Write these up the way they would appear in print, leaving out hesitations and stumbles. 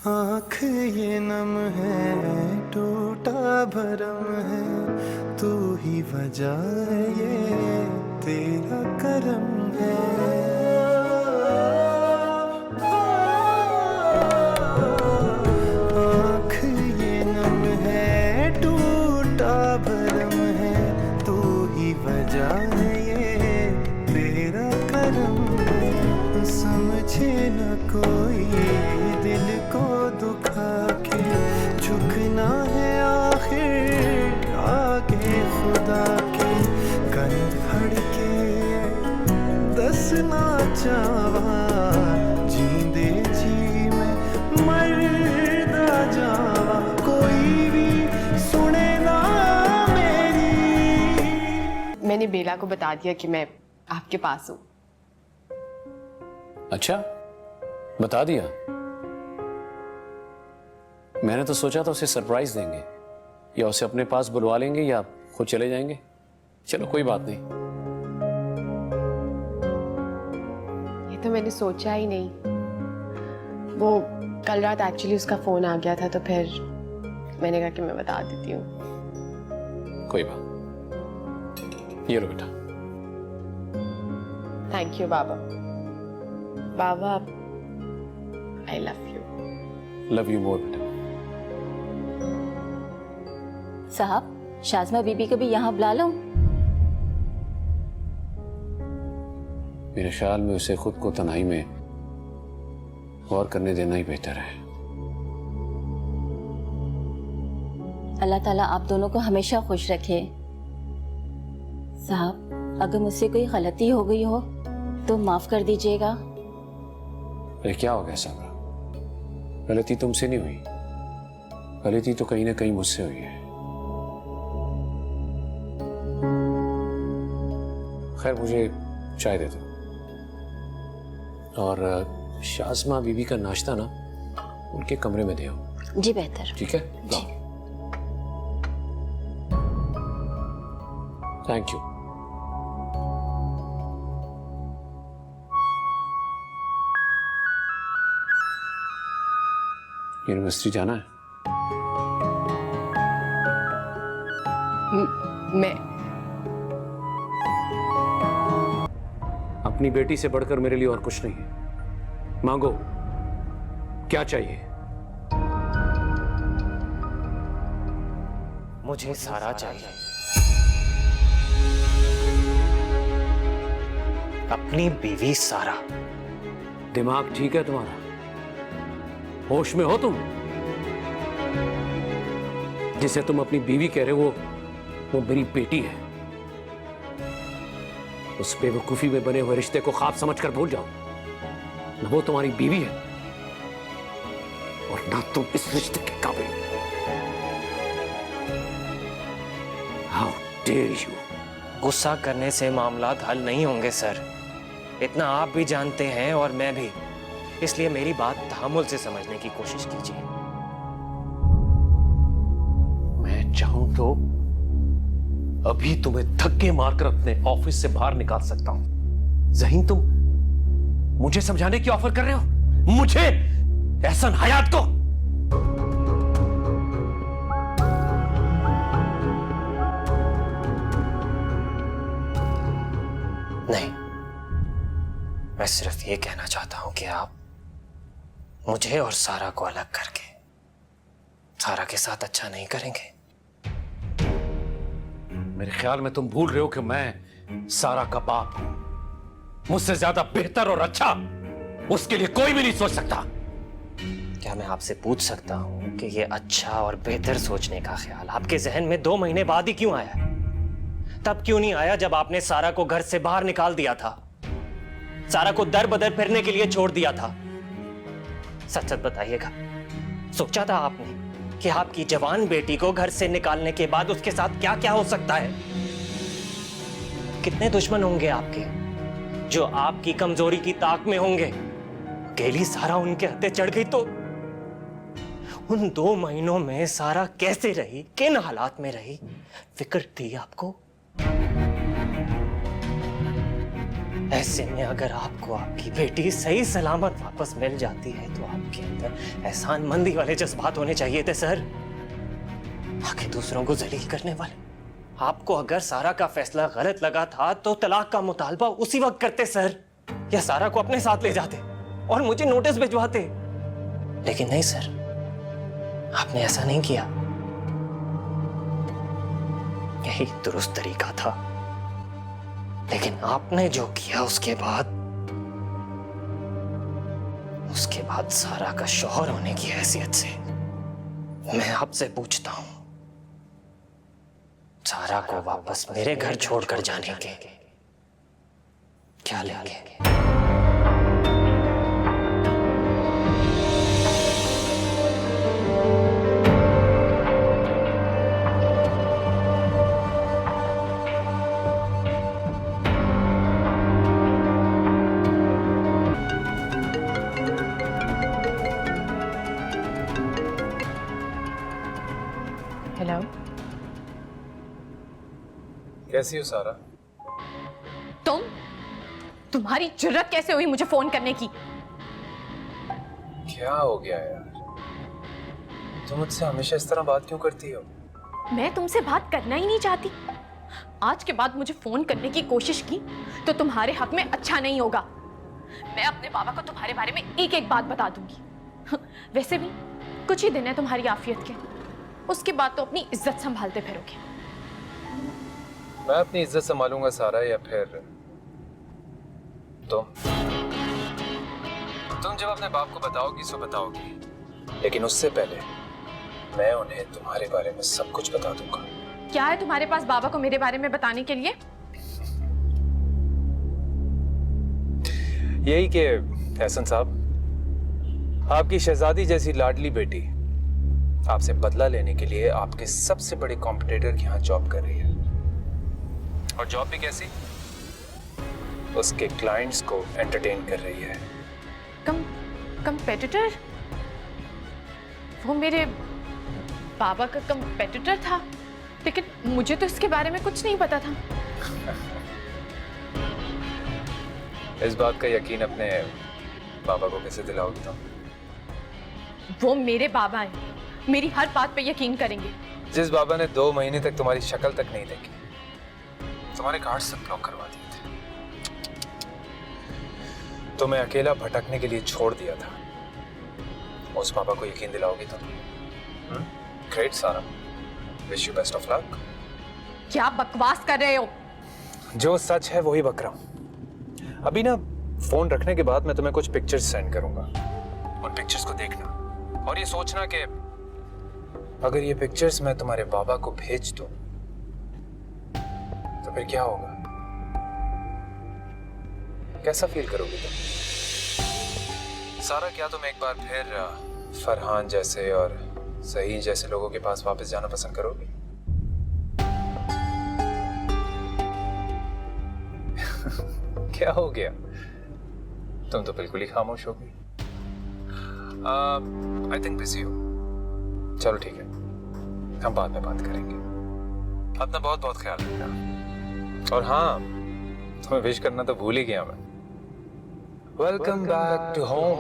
आँख ये नम है, टूटा भरम है, तू ही वजह है, ये तेरा करम है। आँख ये नम है, टूटा भरम है, तू ही वजह है, ये तेरा करम है। समझे न कोई दिल को दुखा के, झुकना है आखिर आगे खुदा के। कन फड़ के दसना चावा, जींदे जी में मरदा जावा, कोई भी सुने ना मेरी। मैंने बेला को बता दिया कि मैं आपके पास हूँ। अच्छा, बता दिया? मैंने तो सोचा था उसे सरप्राइज देंगे, या उसे अपने पास बुलवा लेंगे, या खुद चले जाएंगे। चलो कोई बात नहीं। ये तो मैंने सोचा ही नहीं। वो कल रात एक्चुअली उसका फोन आ गया था, तो फिर मैंने कहा कि मैं बता देती हूँ। कोई बात। ये लो बेटा। Thank you Baba. Baba, I love you. Love you more बेटा। साहब, शाज़मा बीबी को भी यहाँ बुला लो। मेरे ख्याल में उसे खुद को तन्हाई में गौर करने देना ही बेहतर है। अल्लाह ताला आप दोनों को हमेशा खुश रखे। साहब, अगर मुझसे कोई गलती हो गई हो तो माफ कर दीजिएगा। अरे क्या हो गया साबरा? गलती तुमसे नहीं हुई, गलती तो कहीं ना कहीं मुझसे हुई है। खैर, मुझे चाय दे दो, और शाज़मा बीबी का नाश्ता ना उनके कमरे में दे आओ। जी बेहतर। ठीक है, लाओ। Thank you. यूनिवर्सिटी जाना है? मैं अपनी बेटी से बढ़कर मेरे लिए और कुछ नहीं है। मांगो, क्या चाहिए? मुझे सारा चाहिए, अपनी बीवी सारा। दिमाग ठीक है तुम्हारा? होश में हो तुम? जिसे तुम अपनी बीवी कह रहे हो वो मेरी बेटी है। उस बेवकूफी में बने हुए रिश्ते को ख्वाब समझकर भूल जाओ। न वो तुम्हारी बीवी है और ना तुम इस रिश्ते के काबिल। How dare you! गुस्सा करने से मामलात हल नहीं होंगे सर, इतना आप भी जानते हैं और मैं भी। इसलिए मेरी बात तहम्मुल से समझने की कोशिश कीजिए। मैं चाहूं तो अभी तुम्हें धक्के मारकर अपने ऑफिस से बाहर निकाल सकता हूं। ज़हीन, तुम मुझे समझाने की ऑफर कर रहे हो? मुझे, एहसन हयात को? नहीं, मैं सिर्फ ये कहना चाहता हूं कि आप मुझे और सारा को अलग करके सारा के साथ अच्छा नहीं करेंगे। मेरे ख्याल में तुम भूल रहे हो कि मैं सारा का बाप हूं। मुझसे ज्यादा बेहतर और अच्छा उसके लिए कोई भी नहीं सोच सकता। क्या मैं आपसे पूछ सकता हूं कि ये अच्छा और बेहतर सोचने का ख्याल आपके जहन में 2 महीने बाद ही क्यों आया? तब क्यों नहीं आया जब आपने सारा को घर से बाहर निकाल दिया था, सारा को दर बदर फिरने के लिए छोड़ दिया था? सच सच बताइएगा, सोचा था आपने कि आपकी जवान बेटी को घर से निकालने के बाद उसके साथ क्या क्या हो सकता है? कितने दुश्मन होंगे आपके जो आपकी कमजोरी की ताक में होंगे। अकेली सारा उनके हत्थे चढ़ गई तो उन 2 महीनों में सारा कैसे रही, किन हालात में रही, फिक्र थी आपको? ऐसे में अगर आपको आपकी बेटी सही सलामत वापस मिल जाती है तो आपके अंदर एहसानमंदी वाले जज्बात होने चाहिए थे सर, आके दूसरों को जलील करने वाले। आपको अगर सारा का फैसला गलत लगा था तो तलाक का मुतालबा उसी वक्त करते सर, या सारा को अपने साथ ले जाते और मुझे नोटिस भिजवाते। लेकिन नहीं सर, आपने ऐसा नहीं किया। यही दुरुस्त तरीका था। लेकिन आपने जो किया उसके बाद सारा का शौहर होने की हैसियत से मैं आपसे पूछता हूं, सारा को वापस मेरे घर छोड़कर जाने के क्या लेंगे? हेलो, कैसी हो सारा? तुम्हारी जुर्रत कैसे हुई मुझे फोन करने की? क्या हो गया यार? तुम मुझसे हमेशा इस तरह बात क्यों करती हो? मैं तुमसे बात करना ही नहीं चाहती। आज के बाद मुझे फोन करने की कोशिश की तो तुम्हारे हक में अच्छा नहीं होगा। मैं अपने बाबा को तुम्हारे बारे में एक एक बात बता दूंगी। वैसे भी कुछ ही दिन है तुम्हारी आफियत के, उसके बाद तो अपनी इज्जत संभालते फिरोगे। मैं अपनी इज्जत संभालूंगा सारा, या फिर तुम जब अपने बाप को बताओगी सो बताओगी, लेकिन उससे पहले मैं उन्हें तुम्हारे बारे में सब कुछ बता दूंगा। क्या है तुम्हारे पास बाबा को मेरे बारे में बताने के लिए? यही कि एहसन साहब, आपकी शहजादी जैसी लाडली बेटी आपसे बदला लेने के लिए आपके सबसे बड़े कॉम्पिटिटर के यहाँ जॉब कर रही है। और जॉब भी कैसी? उसके क्लाइंट्स को एंटरटेन कर रही है। कंपेटिटर? वो मेरे बाबा का कंपेटिटर था, लेकिन मुझे तो इसके बारे में कुछ नहीं पता था। इस बात का यकीन अपने बाबा को कैसे दिलाओगी तुम? वो मेरे बाबा हैं, मेरी हर बात पे यकीन करेंगे। जिस बाबा ने 2 महीने तक तुम्हारी शक्ल तक नहीं देखी, तुम्हारे कार्ड सब ब्लॉक करवा दिए थे, तुम्हें अकेला भटकने के लिए छोड़ दिया था, उस बाबा को यकीन दिलाओगी तुम? ग्रेट सारा, wish you best of luck. क्या बकवास कर रहे हो? जो सच है वही बक रहा हूं। अभी ना फोन रखने के बाद मैं तुम्हें कुछ पिक्चर्स सेंड करूंगा, उन पिक्चर्स को देखना और ये सोचना कि अगर ये पिक्चर्स मैं तुम्हारे बाबा को भेज दूं तो फिर क्या होगा? कैसा फील करोगे तुम? सारा, क्या तुम एक बार फिर फरहान जैसे और सही जैसे लोगों के पास वापस जाना पसंद करोगी? क्या हो गया? तुम तो बिल्कुल ही खामोश हो गई। आई थिंक बिजी हो। चलो ठीक है, हम बाद में बात करेंगे। अपना बहुत बहुत ख्याल रखना। और हाँ, तुम्हें विश करना तो भूल ही गया मैं। Welcome back to home.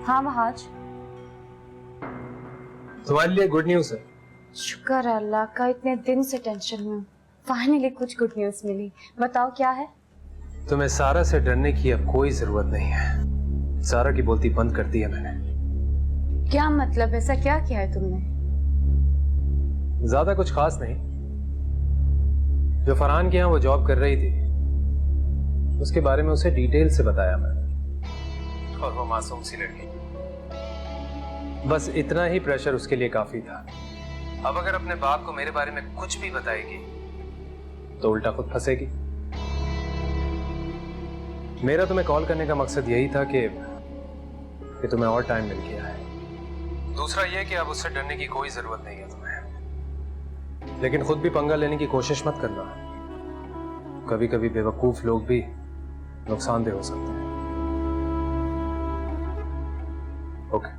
हाँ महाज, तुम्हारे लिए गुड न्यूज है। शुक्र है अल्लाह का, इतने दिन से टेंशन में हूँ। फाइनली कुछ गुड न्यूज मिली। बताओ क्या है? तुम्हें सारा से डरने की अब कोई जरूरत नहीं है। सारा की बोलती बंद कर दी है मैंने। क्या मतलब? ऐसा क्या किया है तुमने? ज्यादा कुछ खास नहीं। जो फरहान के यहाँ वो जॉब कर रही थी, उसके बारे में उसे डिटेल से बताया मैंने। और वो मासूम सी लड़की, बस इतना ही प्रेशर उसके लिए काफी था। अब अगर अपने बाप को मेरे बारे में कुछ भी बताएगी तो उल्टा खुद फंसेगी। मेरा तुम्हें कॉल करने का मकसद यही था कि तुम्हें और टाइम मिल गया है। दूसरा यह कि अब उससे डरने की कोई जरूरत नहीं है तुम्हें, लेकिन खुद भी पंगा लेने की कोशिश मत करना। कभी कभी बेवकूफ लोग भी नुकसानदेह हो सकते हैं। ओके।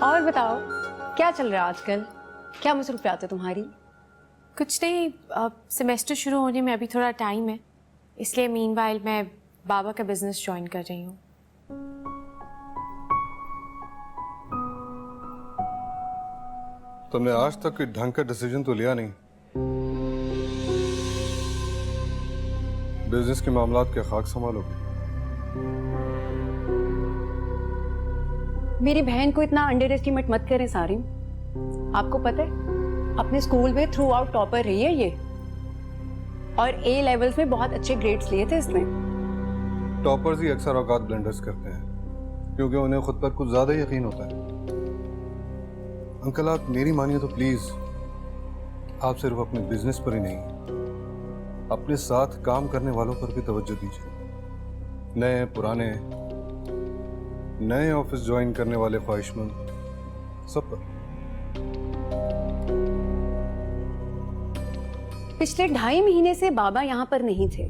और बताओ क्या चल रहा है आजकल? क्या मसरूफियात है तुम्हारी? कुछ नहीं, अब सेमेस्टर शुरू होने में अभी थोड़ा टाइम है, इसलिए मीनवाइल मैं बाबा का बिजनेस ज्वाइन कर रही हूँ। तुमने आज तक कोई ढंग का डिसीजन तो लिया नहीं। बिजनेस के मामलात के खाक संभालोगे। मेरी बहन को इतना अंडर एस्टिमेट मत करें सारिम। आपको पता है अपने स्कूल में थ्रू आउट टॉपर रही है ये, और ए लेवल्स में बहुत अच्छे ग्रेड्स लिए थे इसने। टॉपर्स ही अक्सर औकात ब्लेंडर्स करते हैं क्योंकि उन्हें खुद पर कुछ ज्यादा यकीन होता है। अंकल आप मेरी मानिए तो प्लीज, आप सिर्फ अपने बिजनेस पर ही नहीं, अपने साथ काम करने वालों पर भी तवज्जो दीजिए। नए पुराने, नए ऑफिस ज्वाइन करने वाले ख्वाहिशमंद, सब पर। पिछले 2.5 महीने से बाबा यहाँ पर नहीं थे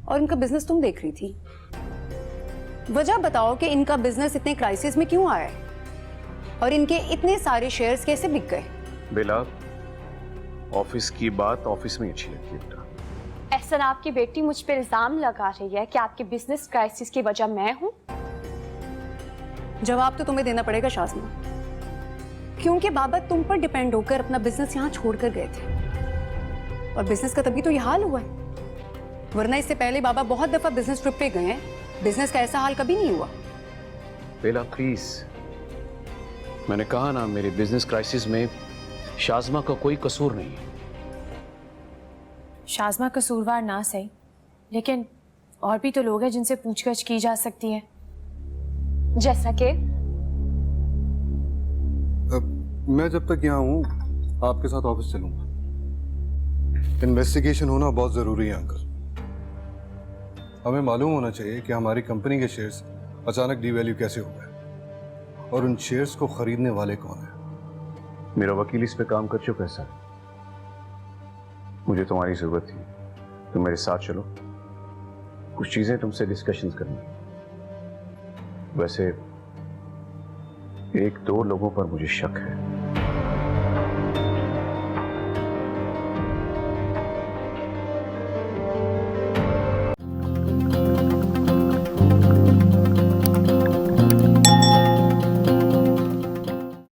और इनका बिजनेस तुम देख रही थी। वजह बताओ कि इनका बिजनेस इतने क्राइसिस में क्यों आया है और इनके इतने सारे शेयर्स कैसे बिक गए? बेला, ऑफिस की बात ऑफिस में अच्छी लगती है बेटा। एहसन, आपकी बेटी मुझ पर इल्जाम लगा रही है कि आपके बिजनेस क्राइसिस की वजह मैं हूँ। जवाब तो तुम्हें देना पड़ेगा शाज़मा, क्योंकि बाबा तुम पर डिपेंड होकर अपना बिजनेस यहाँ छोड़कर गए थे और बिजनेस का तभी तो यह हाल हुआ है, वरना इससे पहले बाबा बहुत दफा बिजनेस ट्रिप पे गए हैं। बिजनेस का ऐसा हाल कभी नहीं हुआ। बेला प्लीज, मैंने कहा ना मेरे बिजनेस क्राइसिस में शाज़मा का कोई कसूर नहीं है। शाज़मा कसूरवार ना सही, लेकिन और भी तो लोग हैं जिनसे पूछगछ की जा सकती है। जैसा कि मैं जब तक यहाँ हूँ आपके साथ ऑफिस चलूंगा। इन्वेस्टिगेशन होना बहुत जरूरी है अंकल। हमें मालूम होना चाहिए कि हमारी कंपनी के शेयर्स अचानक डीवैल्यू कैसे हो गए और उन शेयर्स को खरीदने वाले कौन है। मेरा वकील इस पे काम कर चुका है सर। मुझे तुम्हारी जरूरत थी, तुम मेरे साथ चलो, कुछ चीजें तुमसे डिस्कशन करनी। वैसे 1-2 लोगों पर मुझे शक है।